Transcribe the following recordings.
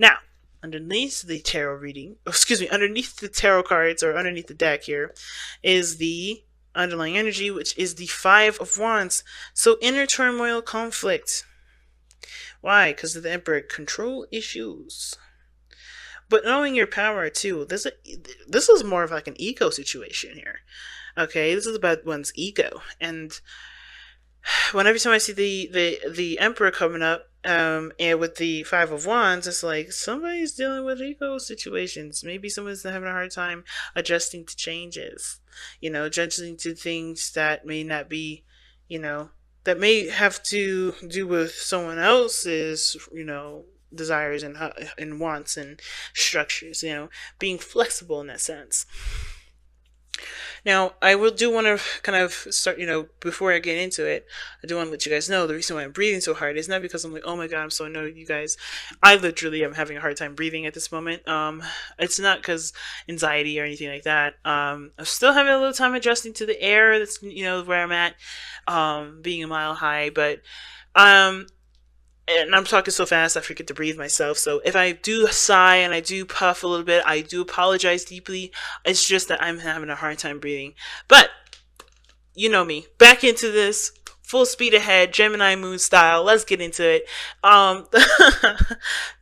Now, underneath the tarot reading, excuse me, underneath the tarot cards or underneath the deck here is the underlying energy, which is the Five of Wands. So inner turmoil, conflict. Why? Because of the Emperor. Control issues. But knowing your power too. This is more of like an ego situation here. Okay, this is about one's ego, and whenever time I see the Emperor coming up, and with the Five of Wands, it's like somebody's dealing with ego situations. Maybe someone's having a hard time adjusting to changes. Adjusting to things that may not be, that may have to do with someone else's, desires and wants and structures. Being flexible in that sense. Now, I will do want to kind of start, before I get into it, I do want to let you guys know the reason why I'm breathing so hard is not because I'm like, oh my god, I'm so annoyed with you guys. I literally am having a hard time breathing at this moment. It's not because anxiety or anything like that. I'm still having a little time adjusting to the air that's, where I'm at, being a mile high, but, and I'm talking so fast I forget to breathe myself. So if I do sigh and I do puff a little bit, I do apologize deeply. It's just that I'm having a hard time breathing. But you know me. Back into this. Full speed ahead, Gemini moon style. Let's get into it. We're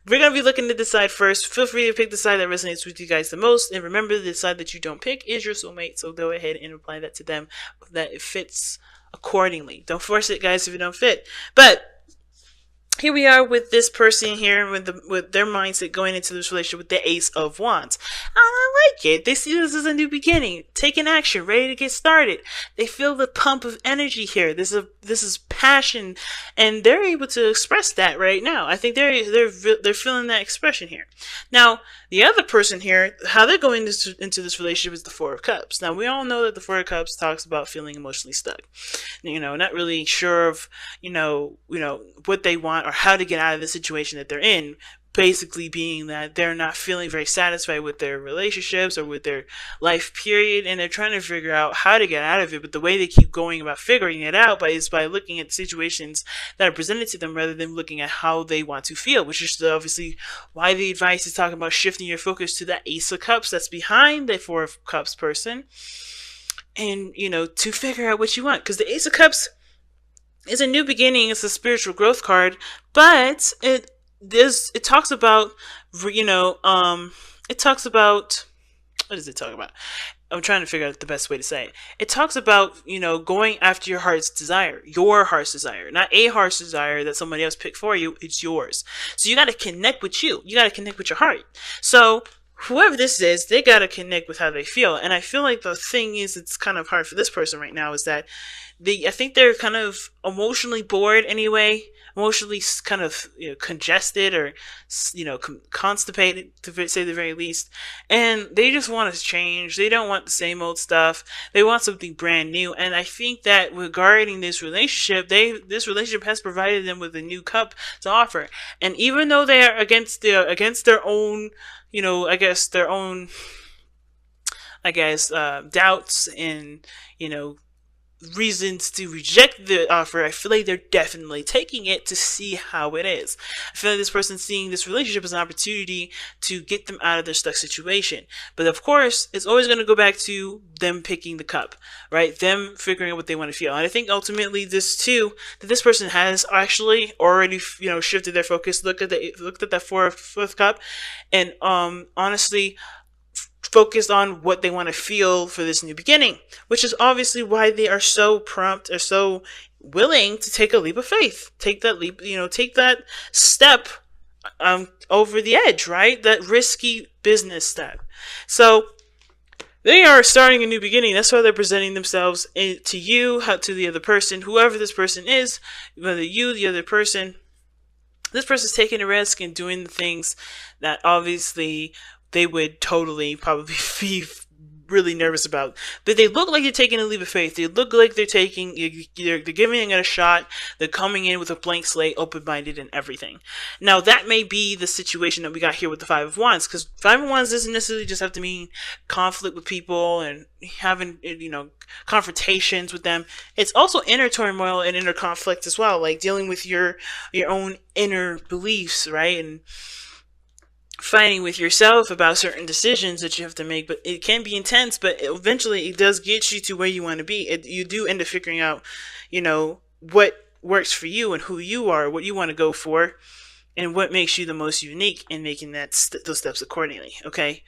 going to be looking to decide first. Feel free to pick the side that resonates with you guys the most. And remember, the side that you don't pick is your soulmate. So go ahead and apply that to them, that it fits accordingly. Don't force it, guys, if it don't fit. But here we are with this person here with their mindset going into this relationship with the Ace of Wands. I like it. They see this as a new beginning, taking action, ready to get started. They feel the pump of energy here. This is passion, and they're able to express that right now. I think they're feeling that expression here. Now, the other person here, how they're going into this relationship is the Four of Cups. Now, we all know that the Four of Cups talks about feeling emotionally stuck. Not really sure of, what they want or how to get out of the situation that they're in. Basically being that they're not feeling very satisfied with their relationships or with their life period, and they're trying to figure out how to get out of it. But the way they keep going about figuring it out is by looking at situations that are presented to them rather than looking at how they want to feel, which is obviously why the advice is talking about shifting your focus to that Ace of Cups that's behind the Four of Cups person, and to figure out what you want, because the Ace of Cups is a new beginning. It's a spiritual growth card, but it talks about, it talks about, what does it talk about? I'm trying to figure out the best way to say it. It talks about, going after your heart's desire, not a heart's desire that somebody else picked for you. It's yours. So you got to connect with you. You got to connect with your heart. So whoever this is, they got to connect with how they feel. And I feel like the thing is, it's kind of hard for this person right now is that I think they're kind of emotionally bored anyway, emotionally kind of congested or constipated, to say the very least, and they just want to change. They don't want the same old stuff. They want something brand new. And I think that regarding this relationship, this relationship has provided them with a new cup to offer. And even though they are against their own, doubts and reasons to reject the offer, I feel like they're definitely taking it to see how it is. I feel like this person's seeing this relationship as an opportunity to get them out of their stuck situation. But of course, it's always going to go back to them picking the cup, right? Them figuring out what they want to feel. And I think ultimately that this person has actually already, shifted their focus, looked at that fourth cup, and honestly focused on what they want to feel for this new beginning, which is obviously why they are so prompt or so willing to take a leap of faith, take that leap, take that step over the edge, right? That risky business step. So they are starting a new beginning. That's why they're presenting themselves to you, to the other person, whoever this person is, whether you, the other person. This person's taking a risk and doing the things that obviously they would totally probably be really nervous about. But they look like they're taking a leap of faith. They look like they're giving it a shot. They're coming in with a blank slate, open-minded and everything. Now, that may be the situation that we got here with the Five of Wands, because Five of Wands doesn't necessarily just have to mean conflict with people and having, confrontations with them. It's also inner turmoil and inner conflict as well, like dealing with your own inner beliefs, right? And fighting with yourself about certain decisions that you have to make, but it can be intense, but eventually it does get you to where you want to be. You do end up figuring out, what works for you and who you are, what you want to go for, and what makes you the most unique, in making those steps accordingly. Okay,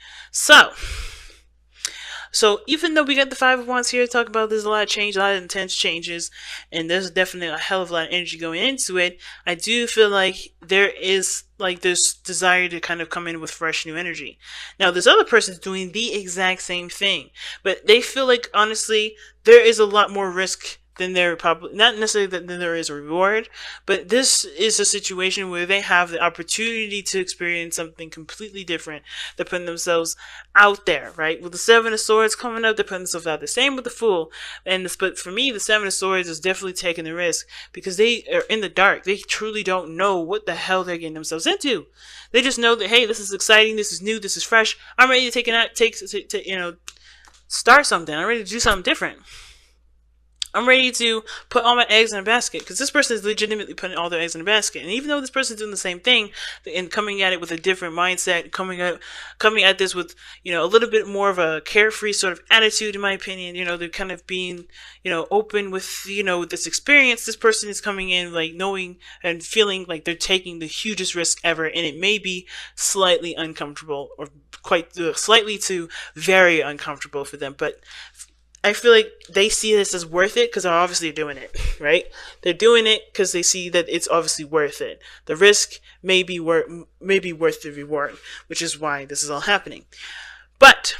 so even though we got the Five of Wands here to talk about, there's a lot of change, a lot of intense changes, and there's definitely a hell of a lot of energy going into it. I do feel like there is this desire to kind of come in with fresh new energy. Now, this other person's doing the exact same thing, but they feel like, honestly, there is a lot more risk than there probably, not necessarily that there is a reward, but this is a situation where they have the opportunity to experience something completely different. They're putting themselves out there, right? With the Seven of Swords coming up, they're putting themselves out there. Same with the Fool. But for me, the Seven of Swords is definitely taking the risk, because they are in the dark. They truly don't know what the hell they're getting themselves into. They just know that, hey, this is exciting, this is new, this is fresh. I'm ready to start something. I'm ready to do something different. I'm ready to put all my eggs in a basket, because this person is legitimately putting all their eggs in a basket. And even though this person is doing the same thing and coming at it with a different mindset, coming at this with, a little bit more of a carefree sort of attitude, in my opinion, they're kind of being, open with, with this experience. This person is coming in like knowing and feeling like they're taking the hugest risk ever, and it may be slightly uncomfortable, or quite slightly to very uncomfortable for them, but I feel like they see this as worth it, because they're obviously doing it, right? They're doing it because they see that it's obviously worth it. The risk may be worth the reward, which is why this is all happening. But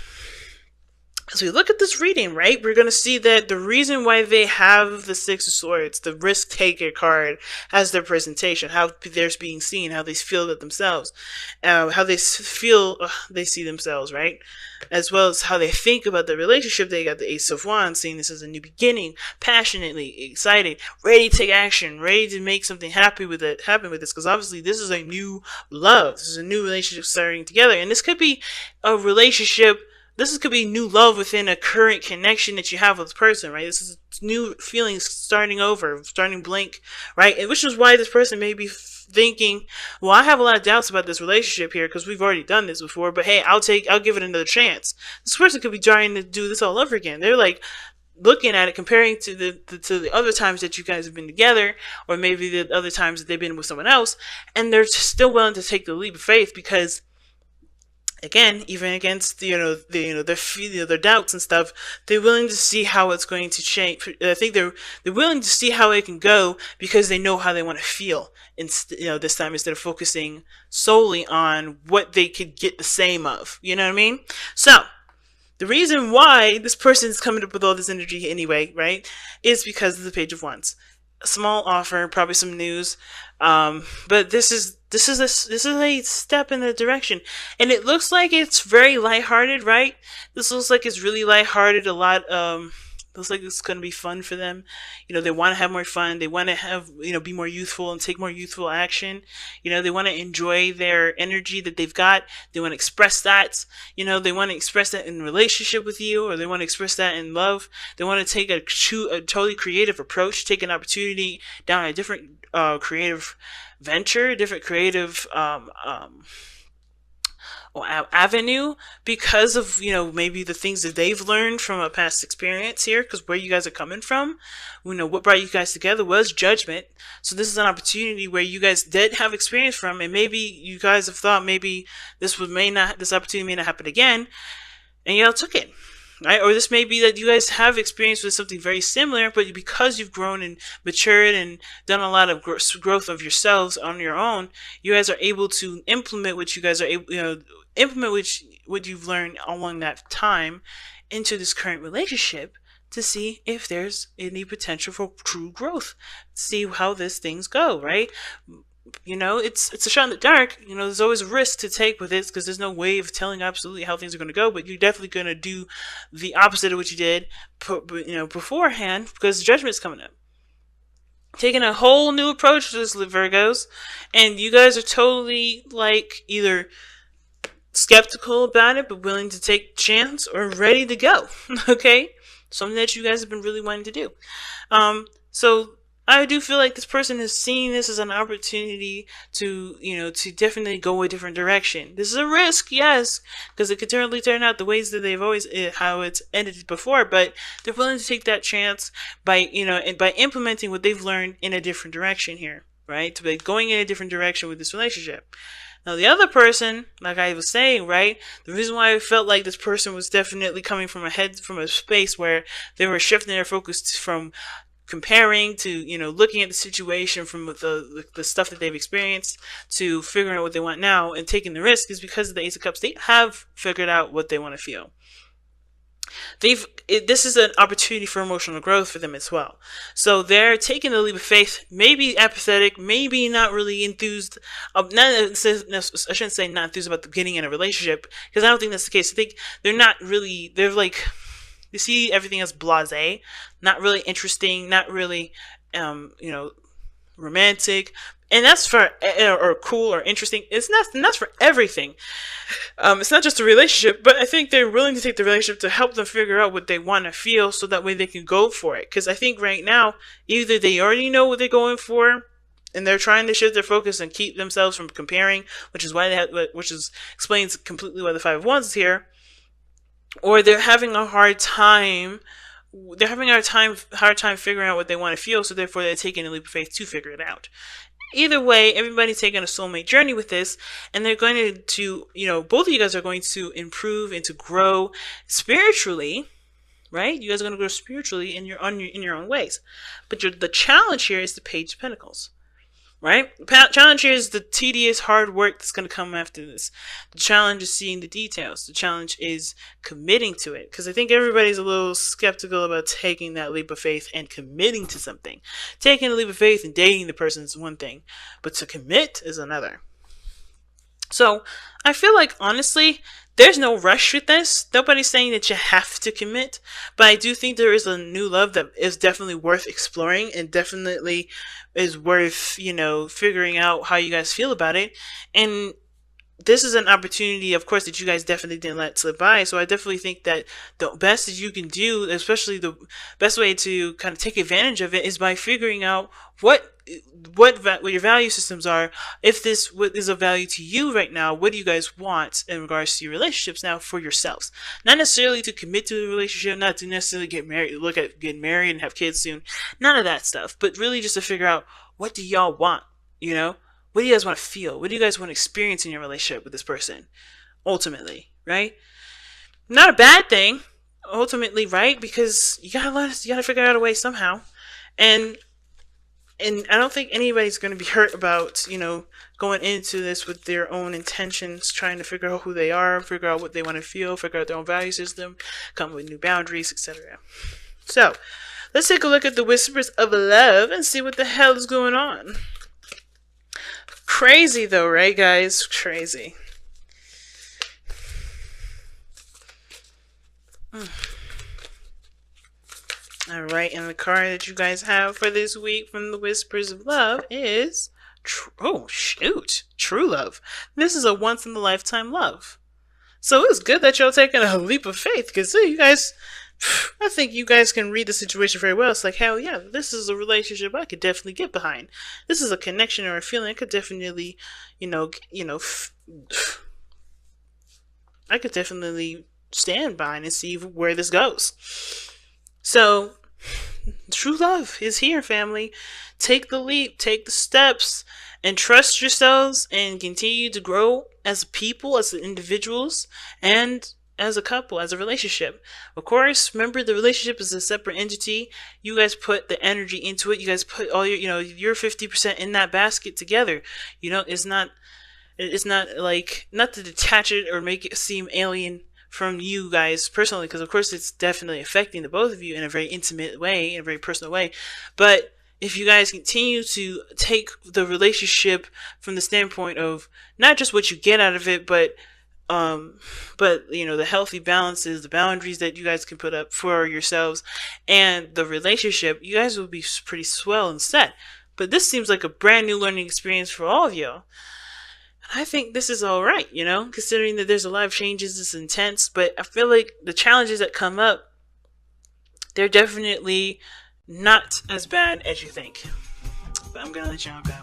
as we look at this reading, right, we're going to see that the reason why they have the Six of Swords, the risk taker card, as their presentation, how they're being seen, how they feel that themselves, how they feel they see themselves, right? As well as how they think about the relationship. They got the Ace of Wands, seeing this as a new beginning, passionately excited, ready to take action, ready to make something happen with this, because obviously this is a new love. This is a new relationship starting together, and this could be a relationship. This could be new love within a current connection that you have with this person, right? This is new feelings starting over, starting blank, right? And which is why this person may be thinking, well, I have a lot of doubts about this relationship here, because we've already done this before, but hey, I'll give it another chance. This person could be trying to do this all over again. They're like looking at it, comparing to the other times that you guys have been together, or maybe the other times that they've been with someone else, and they're still willing to take the leap of faith, because again, even against their doubts and stuff, they're willing to see how it's going to change. I think they're willing to see how it can go, because they know how they want to feel. This time, instead of focusing solely on what they could get the same of. You know what I mean? So the reason why this person is coming up with all this energy anyway, right, is because of the Page of Wands. A small offer, probably some news, but this is a step in the direction, and it looks like it's very lighthearted, right? This looks like it's really lighthearted. A lot, looks like it's going to be fun for them. They want to have more fun. They want to have, be more youthful and take more youthful action. They want to enjoy their energy that they've got. They want to express that. They want to express that in relationship with you, or they want to express that in love. They want to take a totally creative approach, take an opportunity down a different creative venture, different creative avenue, because of maybe the things that they've learned from a past experience here, because where you guys are coming from, what brought you guys together was judgment. So this is an opportunity where you guys did have experience from, and maybe you guys have thought maybe this opportunity may not happen again, and y'all took it. Right? Or this may be that you guys have experience with something very similar, but because you've grown and matured and done a lot of growth of yourselves on your own, you guys are able to implement what you guys are able, what you've learned along that time into this current relationship, to see if there's any potential for true growth. See how these things go, right? It's a shot in the dark. There's always a risk to take with it, because there's no way of telling absolutely how things are going to go, but you're definitely going to do the opposite of what you did, beforehand, because the judgment's coming up. Taking a whole new approach to this, Virgos, and you guys are totally either skeptical about it, but willing to take a chance, or ready to go. Okay? Something that you guys have been really wanting to do. So I do feel like this person is seeing this as an opportunity to, to definitely go a different direction. This is a risk, yes, because it could totally turn out the ways that they've always, how it's ended before, but they're willing to take that chance by, and by implementing what they've learned in a different direction here, right? By going in a different direction with this relationship. Now, the other person, like I was saying, right, the reason why I felt like this person was definitely coming from a space where they were shifting their focus from comparing to, looking at the situation from the stuff that they've experienced to figuring out what they want now and taking the risk is because of the Ace of Cups. They have figured out what they want to feel. This is an opportunity for emotional growth for them as well. So they're taking the leap of faith, maybe apathetic, maybe not really enthused. I shouldn't say not enthused about getting in a relationship, because I don't think that's the case. I think they're like, you see everything as blasé, not really interesting, not really, romantic. And that's for, or cool or interesting. It's not, and that's for everything. It's not just a relationship, but I think they're willing to take the relationship to help them figure out what they want to feel so that way they can go for it. Because I think right now, either they already know what they're going for, and they're trying to shift their focus and keep themselves from comparing, which explains completely why the Five of Wands is here, or they're having a hard time. They're having a hard time figuring out what they want to feel, so therefore they're taking a leap of faith to figure it out. Either way, everybody's taking a soulmate journey with this, and they're going to, both of you guys are going to improve and to grow spiritually, right? You guys are going to grow spiritually in your own ways. But the challenge here is the Page of Pentacles, right? The challenge here is the tedious, hard work that's going to come after this. The challenge is seeing the details. The challenge is committing to it. Because I think everybody's a little skeptical about taking that leap of faith and committing to something. Taking a leap of faith and dating the person is one thing, but to commit is another. So I feel like, honestly, there's no rush with this. Nobody's saying that you have to commit, but I do think there is a new love that is definitely worth exploring and definitely is worth, figuring out how you guys feel about it. And this is an opportunity, of course, that you guys definitely didn't let slip by. So I definitely think that the best that you can do, especially the best way to kind of take advantage of it, is by figuring out what your value systems are. If this is of value to you right now, what do you guys want in regards to your relationships now for yourselves? Not necessarily to commit to a relationship, not to necessarily get married, look at getting married and have kids soon. None of that stuff. But really just to figure out, what do y'all want? What do you guys want to feel? What do you guys want to experience in your relationship with this person? Ultimately, right? Not a bad thing, ultimately, right? Because you gotta figure out a way somehow. And I don't think anybody's going to be hurt about, going into this with their own intentions, trying to figure out who they are, figure out what they want to feel, figure out their own value system, come with new boundaries, etc. So, let's take a look at the Whispers of Love and see what the hell is going on. Crazy though, right, guys? Crazy. Alright, and the card that you guys have for this week from the Whispers of Love is True Love. This is a once-in-a-lifetime love. So it's good that y'all taking a leap of faith, because you guys, I think you guys can read the situation very well. It's like, hell yeah, this is a relationship I could definitely get behind. This is a connection or a feeling I could definitely, I could definitely stand behind and see where this goes. So, true love is here, family. Take the leap, take the steps, and trust yourselves and continue to grow as people, as individuals, and as a couple, as a relationship. Of course, remember the relationship is a separate entity. You guys put the energy into it. You guys put all your 50% in that basket together. It's not like, not to detach it or make it seem alien from you guys personally, because of course it's definitely affecting the both of you in a very intimate way, in a very personal way. But if you guys continue to take the relationship from the standpoint of not just what you get out of it, but the healthy balances, the boundaries that you guys can put up for yourselves and the relationship, you guys will be pretty swell and set. But this seems like a brand new learning experience for all of y'all. I think this is all right, considering that there's a lot of changes, it's intense, but I feel like the challenges that come up, they're definitely not as bad as you think. but I'm gonna let y'all go.